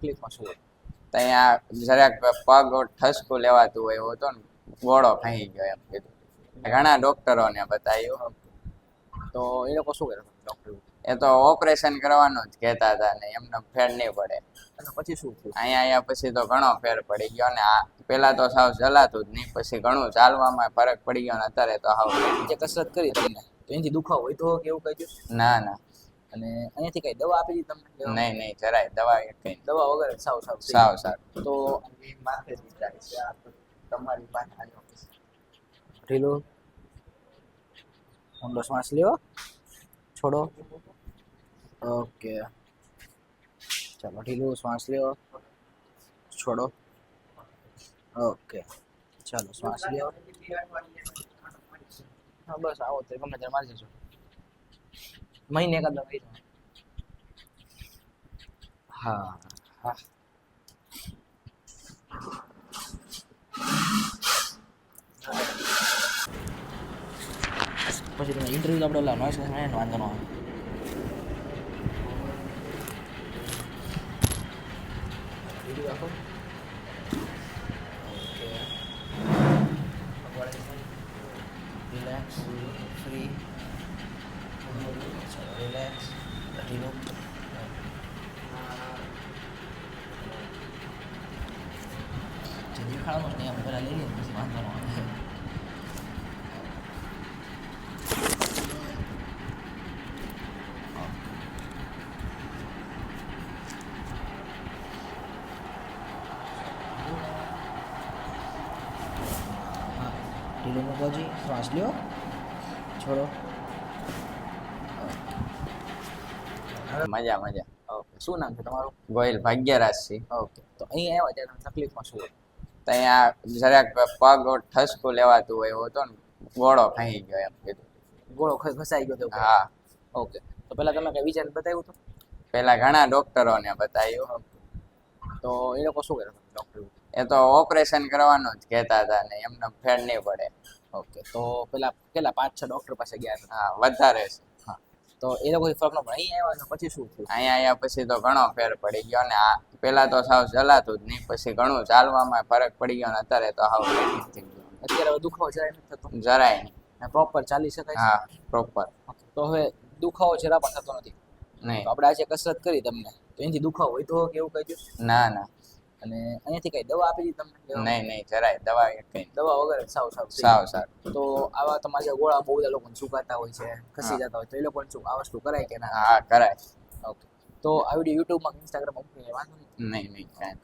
તકલીફમાં શું? ત્યાં જરાક પગ ઠસકું લેવાતું હોય એવો હતો ને, ગોળો ખાઈ ગયો એમ કીધું. ઘણા ડોક્ટરોને બતાવ્યું. તો એ લોકો શું કરે ડોક્ટર? એ તો ઓપરેશન કરવાનું જ કહેતા હતા ને એમને ફેર નહીં પડે. અને પછી શું થયું? અહીંયા પછી તો ઘણો ફેર પડી ગયો ને આ પેલા તો સાવ ચલાતું જ નહીં, પછી ઘણું ચાલવામાં ફરક પડી ગયો ને અત્યારે તો હાવ. જે કસરત કરી તમને તો એનાથી દુખાવો હોય તો કેવું કઈ થયું? ના ના, અને અહીંયાથી કઈ દવા આપી દીધી તમને? નહીં નહીં, જરાય દવા કઈ દવા વગર સાવ સાવ સાવ સારું. તો માથે જ જાય છે આ તો તમારી પાસે આવ્યો ઢીલું ઊંડો શ્વાસ લ્યો, છોડો. ઓકે, ચાલો ઢીલું શ્વાસ લ્યો, છોડો. ઓકે, ચાલો શ્વાસ લ્યો. હા બસ આવો તો ગમે ત્યારે મારી જશો. મહિને એકાદ દવા આવી જાય. હા હા, પછી તમે ઇન્ટરવ્યુ આપણે ઓલા નોઈસ ને વાંધો ન આવે. વિડિયો રાખો. ઓકે, રિલેક્સ, ફ્રી, રિલેક્સ, ઢીલું. જે દેખાડવાનું ને આપણે પહેલાં લઈ લઈએ પછી વાંધો ન આવે. ઢીલું મૂકો જી, શ્વાસ લ્યો, છોડો. મજા મજા. ઓકે, શું નામ છે તમારું? ગોહિલ ભાગ્યરાજસિંહ. ઓકે, તો અહીં આવ્યા ત્યારે તમને તકલીફમાં શું હોય? ત્યાં જરાક પગ ઠસકું લેવાતું હોય એવો હતો ને, ગોળો ખાઈ ગયો એમ કીધું. ગોળો ઘસાઈ ગયો તો? હા. ઓકે, તો પહેલા તમે કઈ વિચાર બતાવ્યું હતું? પેલા ઘણા ડોક્ટરોને બતાવ્યું. તો એ લોકો શું કરે ડોક્ટર? એ તો ઓપરેશન કરવાનું જ કહેતા હતા ને એમને ફેર નહીં પડે. ઓકે, તો પેલા કેટલા 5-6 ડોક્ટર પાસે ગયા હતા? હા, વધારે છે. હા, તો એ લોકો ફરક ન પડે. અહીં આવ્યા તો પછી શું થયું? અહીંયા પછી તો ઘણો ફેર પડી ગયો ને આ પેલા તો સાવ ચલાતું જ નહીં, પછી ઘણું ચાલવામાં ફરક પડી ગયો ને અત્યારે તો હાવ થઈ ગયો. અત્યારે હવે દુખાવો જરાય નથી થતો? જરાય નહીં. પ્રોપર ચાલી શકાય છે? હા, પ્રોપર. તો હવે દુખાવો જરા પણ થતો નથી? નહીં. તો આપણે આજે કસરત કરી તમને તો એનાથી દુખાવો હોય તો કેવું કઈ થયું? ના ના, અને અહીંયાથી કઈ દવા આપી દીધી તમને? નહીં નહીં, જરાય દવા કઈ દવા વગર સાવ સાવ સાવ સારું. તો આવા તમારા ગોળા બહુ બધા લોકોને સુકાતા હોય છે, ખસી જતા હોય, તો એ લોકોને શું આ વસ્તુ કરાય કે ના? હા, કરાય. ઓકે, તો આ વિડીયો યુટ્યુબમાં ઇન્સ્ટાગ્રામમાં મૂકીને વાંધો નહીં? નહીં નહીં, કાંઈ